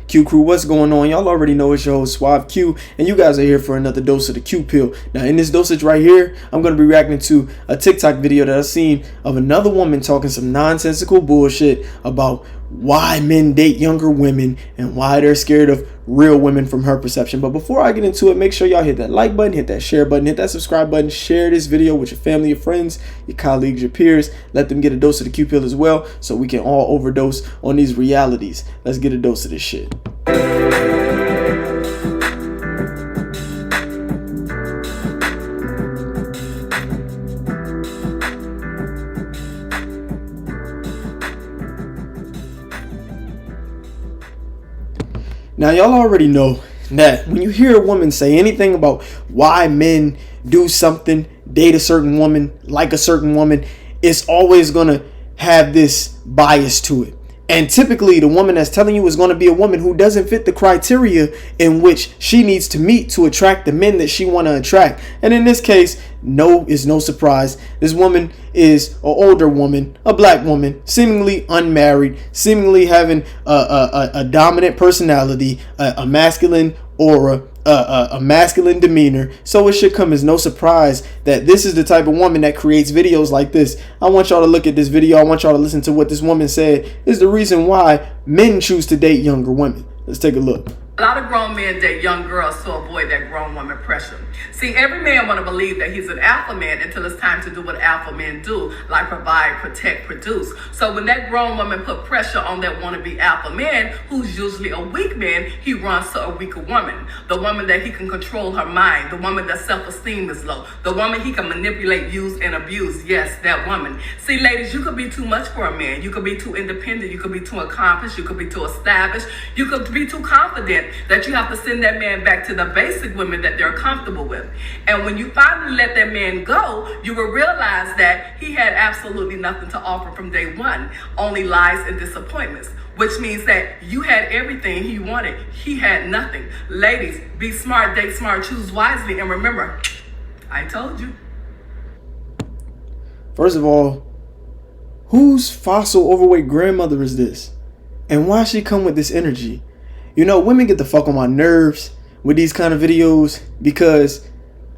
Q Crew, what's going on? Y'all already know it's your host Suave Q, and you guys are here for another dose of the Q pill. Now, in this dosage right here, I'm going to be reacting to a TikTok video that I've seen of another woman talking some nonsensical bullshit about why men date younger women and why they're scared of real women from her perception. But before I get into it, make sure y'all hit that like button, hit that share button, hit that subscribe button, share this video with your family, your friends, your colleagues, your peers. Let them get a dose of the Q pill as well, so we can all overdose on these realities. Let's get a dose of this shit. Now, y'all already know that when you hear a woman say anything about why men do something, date a certain woman, like a certain woman, it's always going to have this bias to it. And typically, the woman that's telling you is going to be a woman who doesn't fit the criteria in which she needs to meet to attract the men that she want to attract. And in this case, no surprise. This woman is an older woman, a black woman, seemingly unmarried, seemingly having a dominant personality, a masculine aura, a masculine demeanor. So it should come as no surprise that this is the type of woman that creates videos like this. I want y'all to look at this video. I want y'all to listen to what this woman said is the reason why men choose to date younger women. Let's take a look. A lot of grown men date young girls to avoid that grown woman pressure. See, every man want to believe that he's an alpha man until it's time to do what alpha men do, like provide, protect, produce. So when that grown woman put pressure on that wannabe alpha man, who's usually a weak man, he runs to a weaker woman. The woman that he can control her mind, the woman that self-esteem is low, the woman he can manipulate, use, and abuse. Yes, that woman. See, ladies, you could be too much for a man. You could be too independent. You could be too accomplished. You could be too established. You could be too confident that you have to send that man back to the basic women that they're comfortable with. And when you finally let that man go, you will realize that he had absolutely nothing to offer from day one, only lies and disappointments, which means that you had everything he wanted. He had nothing. Ladies, be smart, date smart, choose wisely, and remember, I told you. First of all, whose fossil overweight grandmother is this? And why she come with this energy? You know, women get the fuck on my nerves with these kind of videos because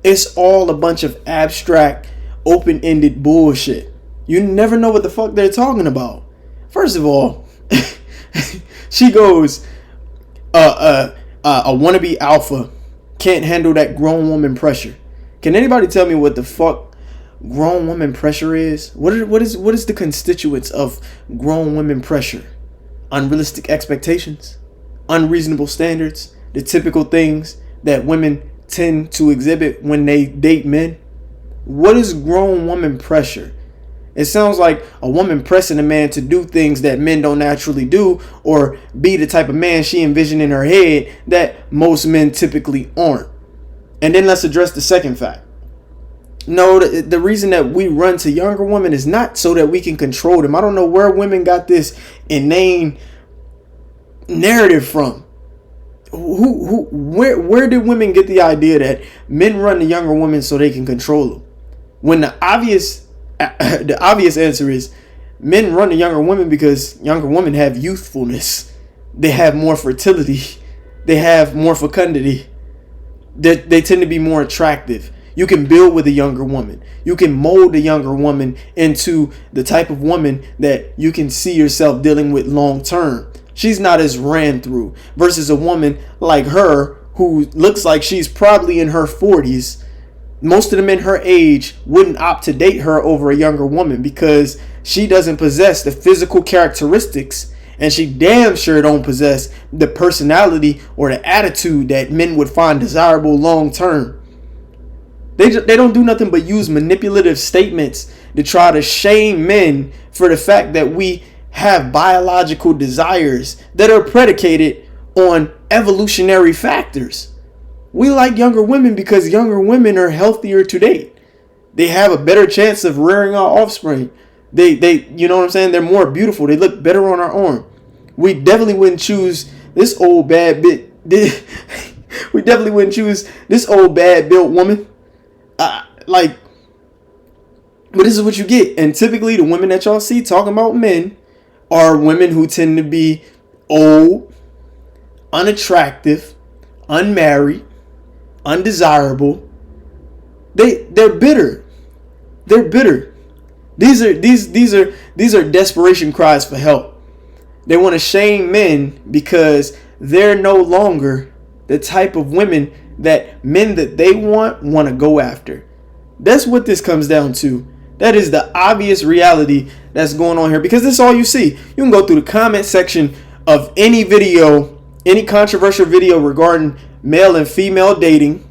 it's all a bunch of abstract, open-ended bullshit. You never know what the fuck they're talking about. First of all, she goes, a wannabe alpha can't handle that grown woman pressure. Can anybody tell me what the fuck grown woman pressure is? What is the constituents of grown women pressure? Unrealistic expectations? Unreasonable standards, the typical things that women tend to exhibit when they date men. What is grown woman pressure? It sounds like a woman pressing a man to do things that men don't naturally do, or be the type of man she envisioned in her head that most men typically aren't. And then let's address the second fact. No, the reason that we run to younger women is not so that we can control them. I don't know where women got this inane narrative from. Where did women get the idea that men run to younger women so they can control them? When the obvious answer is men run to younger women because younger women have youthfulness, they have more fertility, they have more fecundity, they tend to be more attractive. You can build with a younger woman. You can mold a younger woman into the type of woman that you can see yourself dealing with long term. She's not as ran through versus a woman like her who looks like she's probably in her 40s. Most of the men her age wouldn't opt to date her over a younger woman because she doesn't possess the physical characteristics, and she damn sure don't possess the personality or the attitude that men would find desirable long term. They don't do nothing but use manipulative statements to try to shame men for the fact that we have biological desires that are predicated on evolutionary factors. We like younger women because younger women are healthier to date. They have a better chance of rearing our offspring. They you know what I'm saying? They're more beautiful. They look better on our arm. We definitely wouldn't choose this old bad bit. We definitely wouldn't choose this old bad built woman. But this is what you get. And typically the women that y'all see talking about men are women who tend to be old, unattractive, unmarried, undesirable. They're bitter. They're bitter. These are desperation cries for help. They want to shame men because they're no longer the type of women that men that they want to go after. That's what this comes down to. That is the obvious reality that's going on here, because this is all you see. You can go through the comment section of any video, any controversial video regarding male and female dating,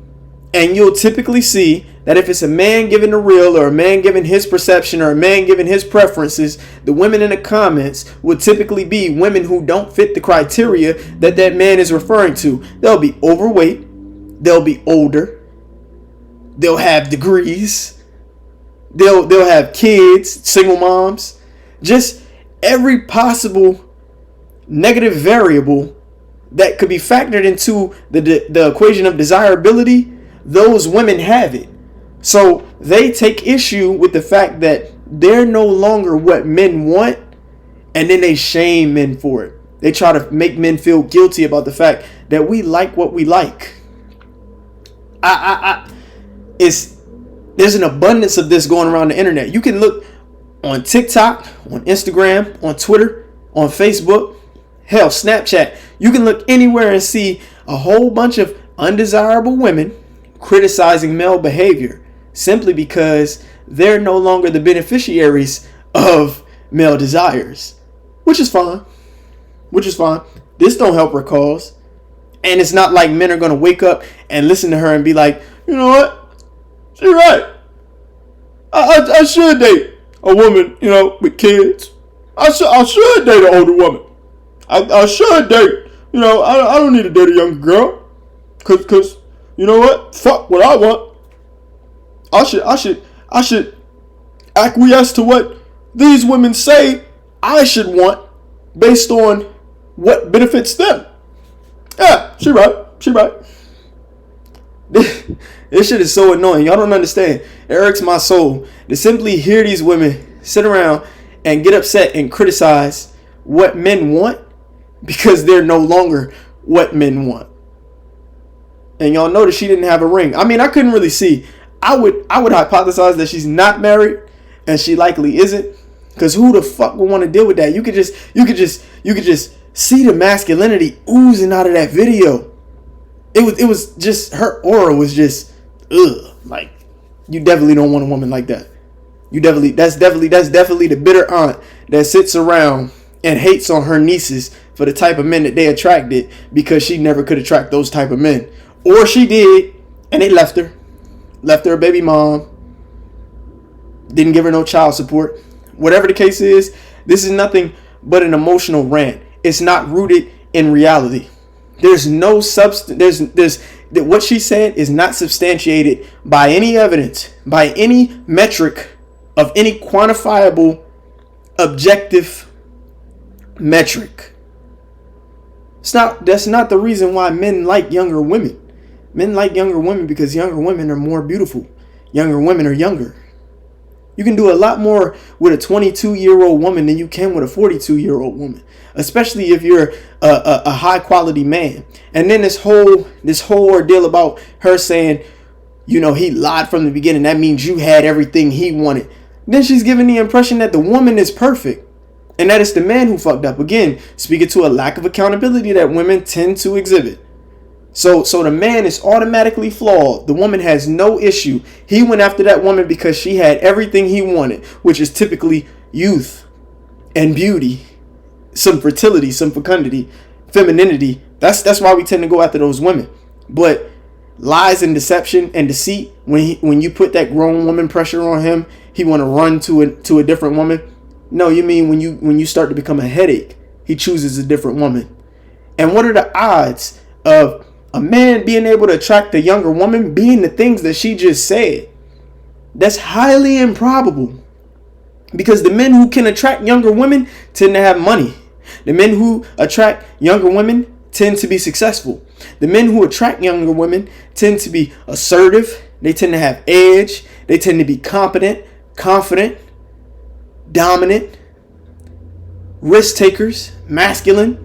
and you'll typically see that if it's a man giving the real, or a man giving his perception, or a man giving his preferences, the women in the comments would typically be women who don't fit the criteria that that man is referring to. They'll be overweight, they'll be older, they'll have degrees, they'll have kids, single moms, just every possible negative variable that could be factored into the equation of desirability. Those women have it. So they take issue with the fact that they're no longer what men want, and then they shame men for it. They try to make men feel guilty about the fact that we like what we like. There's an abundance of this going around the internet. You can look on TikTok, on Instagram, on Twitter, on Facebook, hell, Snapchat. You can look anywhere and see a whole bunch of undesirable women criticizing male behavior simply because they're no longer the beneficiaries of male desires, which is fine. This don't help her cause. And it's not like men are going to wake up and listen to her and be like, you know what? She's right. I should date a woman, with kids. I should date an older woman. I should date, I don't need to date a younger girl. Cause you know what? Fuck what I want. I should acquiesce to what these women say I should want based on what benefits them. Yeah, she right. This shit is so annoying. Y'all don't understand. It irks my soul to simply hear these women sit around and get upset and criticize what men want because they're no longer what men want. And y'all notice she didn't have a ring. I mean, I couldn't really see. I would hypothesize that she's not married, and she likely isn't. Because who the fuck would want to deal with that? You could just see the masculinity oozing out of that video. It was just, her aura was just, ugh. Like, you definitely don't want a woman like that. That's definitely the bitter aunt that sits around and hates on her nieces for the type of men that they attracted because she never could attract those type of men. Or she did, and they left her a baby mom, didn't give her no child support. Whatever the case is, this is nothing but an emotional rant. It's not rooted in reality. There's no substance. There's what she said is not substantiated by any evidence, by any metric of any quantifiable, objective metric. That's not the reason why men like younger women. Men like younger women because younger women are more beautiful. Younger women are younger. You can do a lot more with a 22-year-old woman than you can with a 42-year-old woman, especially if you're a high-quality man. And then this whole ordeal about her saying, he lied from the beginning. That means you had everything he wanted. Then she's giving the impression that the woman is perfect and that it's the man who fucked up. Again, speaking to a lack of accountability that women tend to exhibit. So the man is automatically flawed. The woman has no issue. He went after that woman because she had everything he wanted, which is typically youth and beauty, some fertility, some fecundity, femininity. That's why we tend to go after those women. But lies and deception and deceit, when you put that grown woman pressure on him, he want to run to a different woman. No, you mean when you start to become a headache, he chooses a different woman. And what are the odds of a man being able to attract a younger woman being the things that she just said? That's highly improbable, because the men who can attract younger women tend to have money. The men who attract younger women tend to be successful. The men who attract younger women tend to be assertive. They tend to have edge. They tend to be competent, confident, dominant, risk takers, masculine.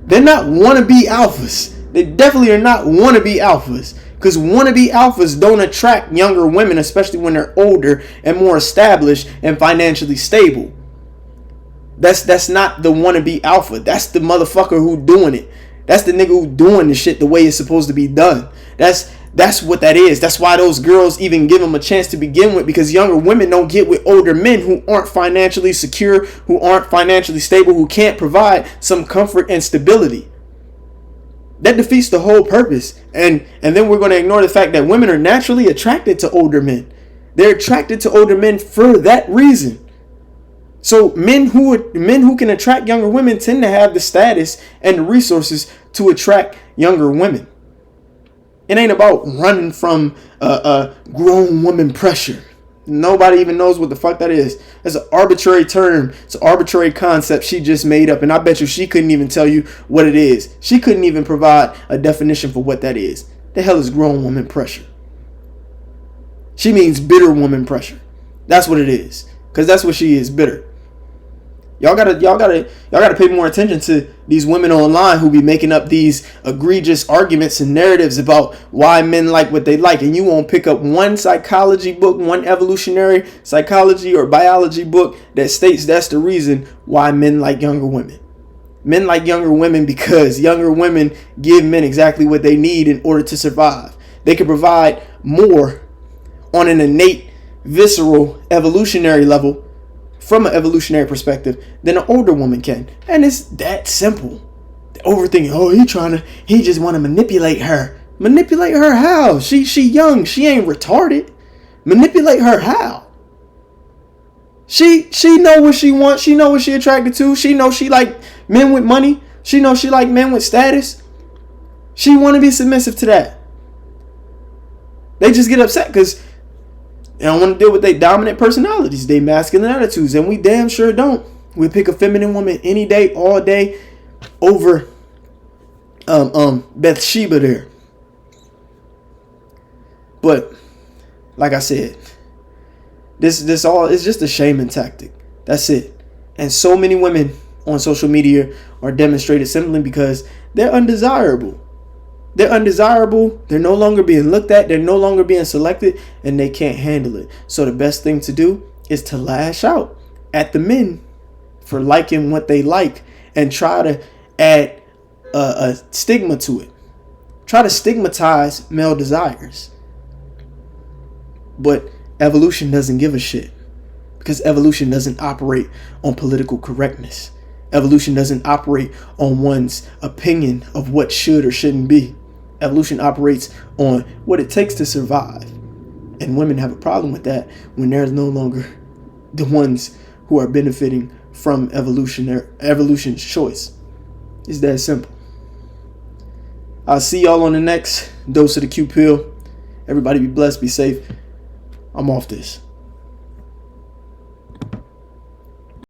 They're not wannabe alphas. They definitely are not wannabe alphas. Because wannabe alphas don't attract younger women, especially when they're older and more established and financially stable. That's not the wannabe alpha. That's the motherfucker who doing it. That's the nigga who doing the shit the way it's supposed to be done. That's what that is. That's why those girls even give them a chance to begin with, because younger women don't get with older men who aren't financially secure, who aren't financially stable, who can't provide some comfort and stability. That defeats the whole purpose. And then we're going to ignore the fact that women are naturally attracted to older men. They're attracted to older men for that reason. So men who can attract younger women tend to have the status and the resources to attract younger women. It ain't about running from grown woman pressure. Nobody even knows what the fuck that is. That's an arbitrary term. It's an arbitrary concept she just made up. And I bet you she couldn't even tell you what it is. She couldn't even provide a definition for what that is. The hell is grown woman pressure? She means bitter woman pressure. That's what it is. Because that's what she is, bitter. Y'all gotta pay more attention to these women online who be making up these egregious arguments and narratives about why men like what they like, and you won't pick up one psychology book, one evolutionary psychology or biology book that states that's the reason why men like younger women. Men like younger women because younger women give men exactly what they need in order to survive. They can provide more on an innate, visceral, evolutionary level, from an evolutionary perspective, than an older woman can. And it's that simple. Overthinking, he just want to manipulate her. Manipulate her how? She young. She ain't retarded. Manipulate her how? She know what she wants. She know what she attracted to. She know she like men with money. She know she like men with status. She want to be submissive to that. They just get upset because they don't want to deal with their dominant personalities, their masculine attitudes, and we damn sure don't. We pick a feminine woman any day, all day, over Bathsheba there. But like I said, this all is just a shaming tactic. That's it. And so many women on social media are demonstrated simply because they're undesirable. They're undesirable. They're no longer being looked at. They're no longer being selected, and they can't handle it. So the best thing to do is to lash out at the men for liking what they like and try to add a stigma to it. Try to stigmatize male desires. But evolution doesn't give a shit, because evolution doesn't operate on political correctness. Evolution doesn't operate on one's opinion of what should or shouldn't be. Evolution operates on what it takes to survive. And women have a problem with that when there's no longer the ones who are benefiting from evolution's choice. It's that simple. I'll see y'all on the next dose of the Q pill. Everybody be blessed, be safe. I'm off this.